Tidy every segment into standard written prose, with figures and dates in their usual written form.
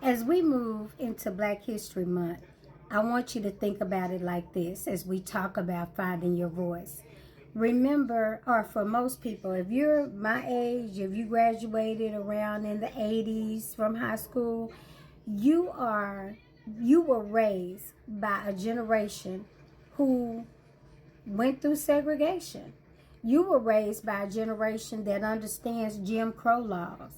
As we move into Black History Month, I want you to think about it like this as we talk about finding your voice. Remember, or for most people, if you're my age, if you graduated around in the 80s from high school, you are you were raised by a generation who went through segregation. You were raised by a generation that understands Jim Crow laws.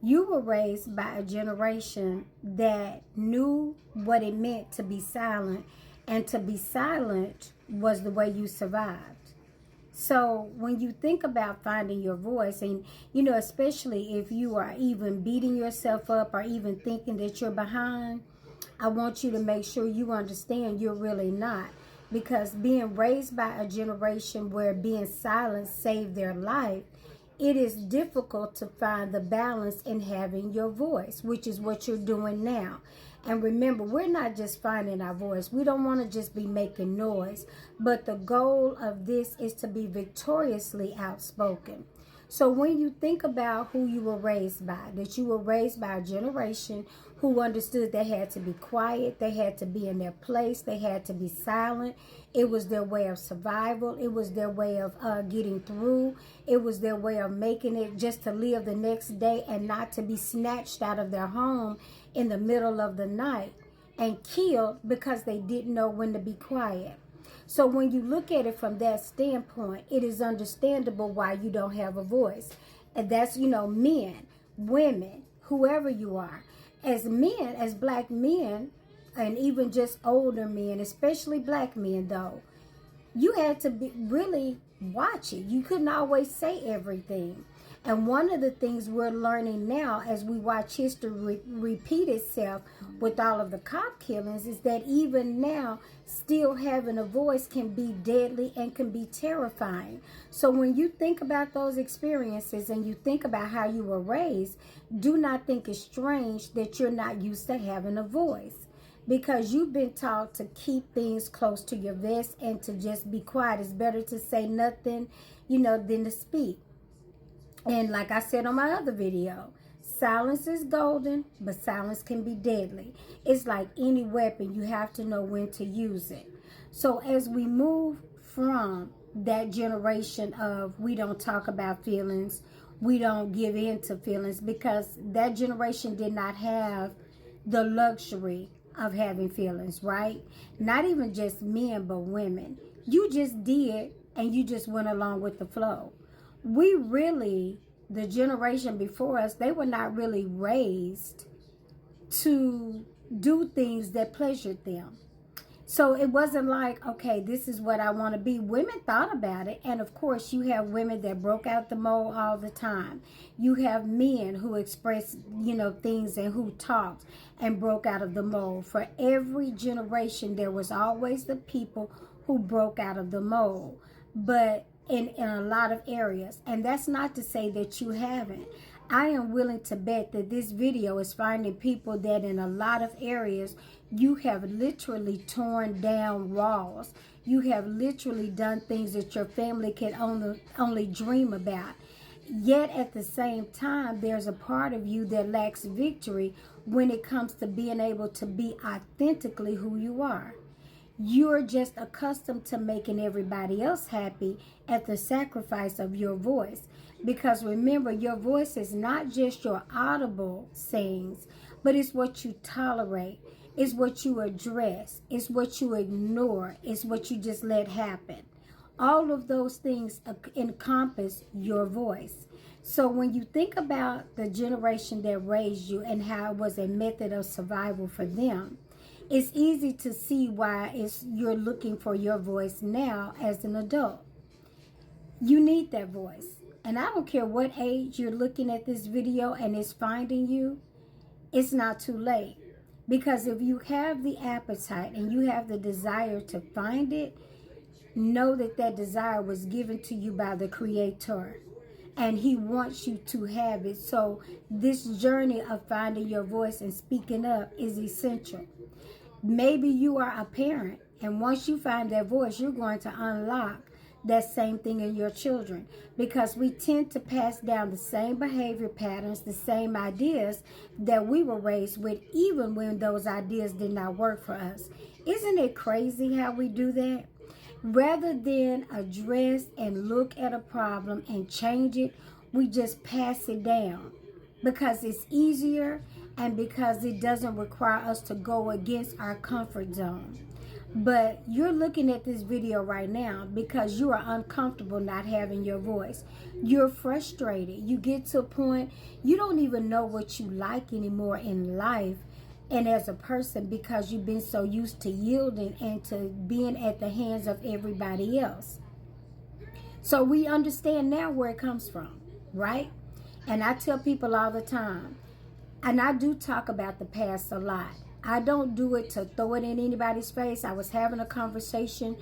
You were raised by a generation that knew what it meant to be silent, and to be silent was the way you survived. So when you think about finding your voice, and especially if you are even beating yourself up or even thinking that you're behind, I want you to make sure you understand you're really not. Because being raised by a generation where being silent saved their life, it is difficult to find the balance in having your voice, which is what you're doing now. And remember, we're not just finding our voice. We don't want to just be making noise. But the goal of this is to be victoriously outspoken. So when you think about who you were raised by, that you were raised by a generation who understood they had to be quiet, they had to be in their place, they had to be silent. It was their way of survival. It was their way of getting through. It was their way of making it just to live the next day and not to be snatched out of their home in the middle of the night and killed because they didn't know when to be quiet. So when you look at it from that standpoint, it is understandable why you don't have a voice. And that's, men, women, whoever you are. As men, as black men, and even just older men, especially black men though, you had to be really watch it. You couldn't always say everything. And one of the things we're learning now as we watch history repeat itself with all of the cop killings is that even now, still having a voice can be deadly and can be terrifying. So when you think about those experiences and you think about how you were raised, do not think it's strange that you're not used to having a voice. Because you've been taught to keep things close to your vest and to just be quiet. It's better to say nothing, than to speak. And like I said on my other video, silence is golden, but silence can be deadly. It's like any weapon, you have to know when to use it. So as we move from that generation of we don't talk about feelings, we don't give in to feelings, because that generation did not have the luxury of having feelings, right? Not even just men, but women. You just did, and you just went along with the flow. We really, the generation before us, they were not really raised to do things that pleasured them. So it wasn't like, okay, this is what I want to be. Women thought about it. And of course, you have women that broke out the mold all the time. You have men who expressed, things and who talked and broke out of the mold. For every generation, there was always the people who broke out of the mold. But in a lot of areas. And that's not to say that you haven't. I am willing to bet that this video is finding people that in a lot of areas you have literally torn down walls. You have literally done things that your family can only dream about. Yet at the same time, there's a part of you that lacks victory when it comes to being able to be authentically who you are. You're just accustomed to making everybody else happy at the sacrifice of your voice. Because remember, your voice is not just your audible sayings, but it's what you tolerate. It's what you address. It's what you ignore. It's what you just let happen. All of those things encompass your voice. So when you think about the generation that raised you and how it was a method of survival for them, it's easy to see why you're looking for your voice now as an adult. You need that voice. And I don't care what age you're looking at this video and it's finding you, it's not too late. Because if you have the appetite and you have the desire to find it, know that that desire was given to you by the Creator. And He wants you to have it. So this journey of finding your voice and speaking up is essential. Maybe you are a parent, and once you find that voice, you're going to unlock that same thing in your children, because we tend to pass down the same behavior patterns, the same ideas that we were raised with, even when those ideas did not work for us. Isn't it crazy how we do that? Rather than address and look at a problem and change it, we just pass it down because it's easier and because it doesn't require us to go against our comfort zone. But you're looking at this video right now because you are uncomfortable not having your voice. You're frustrated. You get to a point you don't even know what you like anymore in life and as a person, because you've been so used to yielding and to being at the hands of everybody else. So we understand now where it comes from, right? And I tell people all the time, and I do talk about the past a lot. I don't do it to throw it in anybody's face. I was having a conversation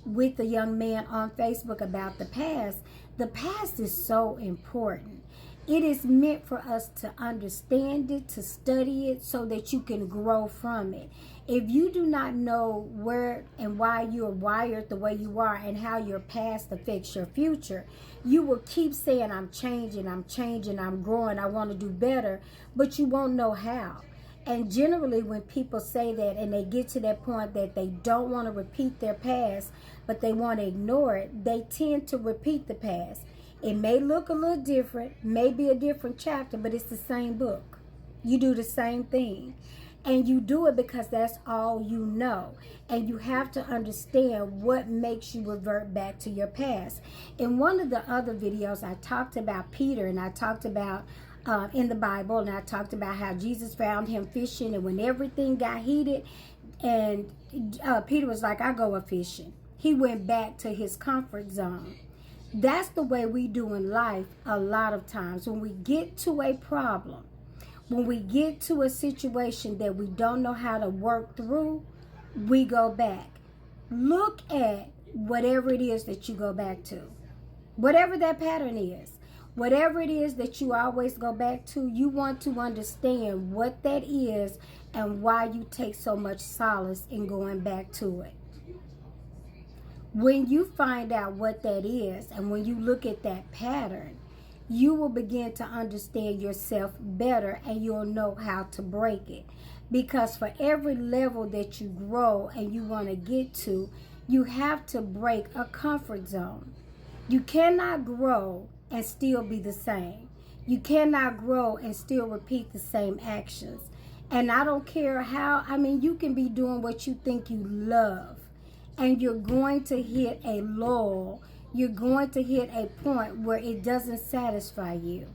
with a young man on Facebook about the past. The past is so important. It is meant for us to understand it, to study it, so that you can grow from it. If you do not know where and why you are wired the way you are and how your past affects your future, you will keep saying, I'm changing, I'm growing, I want to do better, but you won't know how. And generally when people say that and they get to that point that they don't want to repeat their past, but they want to ignore it, they tend to repeat the past. It may look a little different, may be a different chapter, but it's the same book. You do the same thing. And you do it because that's all you know. And you have to understand what makes you revert back to your past. In one of the other videos, I talked about Peter, and I talked about in the Bible, and I talked about how Jesus found him fishing, and when everything got heated, and Peter was like, I go a fishing. He went back to his comfort zone. That's the way we do in life a lot of times. When we get to a problem, when we get to a situation that we don't know how to work through, we go back. Look at whatever it is that you go back to. Whatever that pattern is. Whatever it is that you always go back to, you want to understand what that is and why you take so much solace in going back to it. When you find out what that is, and when you look at that pattern, you will begin to understand yourself better, and you'll know how to break it. Because for every level that you grow and you want to get to, you have to break a comfort zone. You cannot grow and still be the same. You cannot grow and still repeat the same actions. And I don't care how, you can be doing what you think you love, and you're going to hit a lull. You're going to hit a point where it doesn't satisfy you.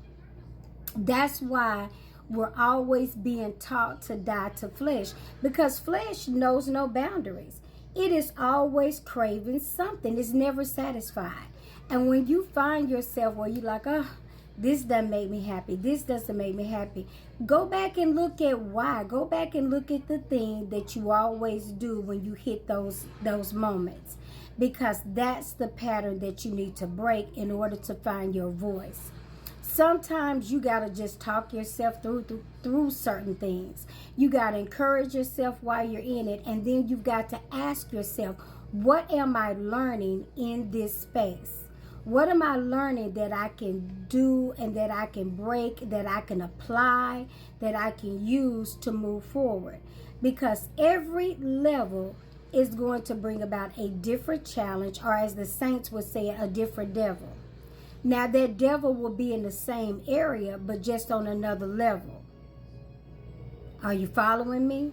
That's why we're always being taught to die to flesh, because flesh knows no boundaries. It is always craving something. It's never satisfied. And when you find yourself where you're like, oh, this doesn't make me happy, this doesn't make me happy, go back and look at why. Go back and look at the thing that you always do when you hit those moments, because that's the pattern that you need to break in order to find your voice. Sometimes you got to just talk yourself through certain things. You got to encourage yourself while you're in it, and then you've got to ask yourself, what am I learning in this space? What am I learning that I can do and that I can break, that I can apply, that I can use to move forward? Because every level is going to bring about a different challenge, or as the saints would say, a different devil. Now that devil will be in the same area, but just on another level. Are you following me?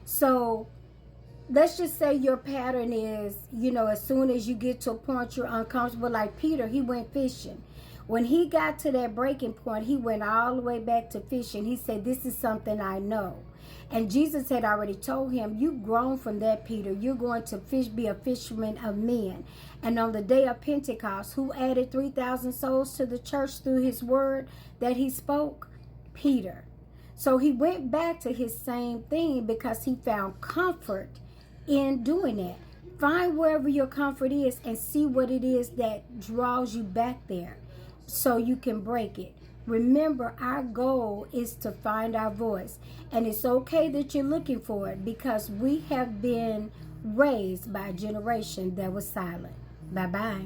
So let's just say your pattern is, as soon as you get to a point you're uncomfortable, like Peter, he went fishing. When he got to that breaking point, he went all the way back to fishing. He said, this is something I know. And Jesus had already told him, you've grown from that, Peter. You're going to be a fisherman of men. And on the day of Pentecost, who added 3,000 souls to the church through his word that he spoke? Peter. So he went back to his same thing because he found comfort in doing that. Find wherever your comfort is and see what it is that draws you back there so you can break it. Remember, our goal is to find our voice, and it's okay that you're looking for it, because we have been raised by a generation that was silent. Bye-bye.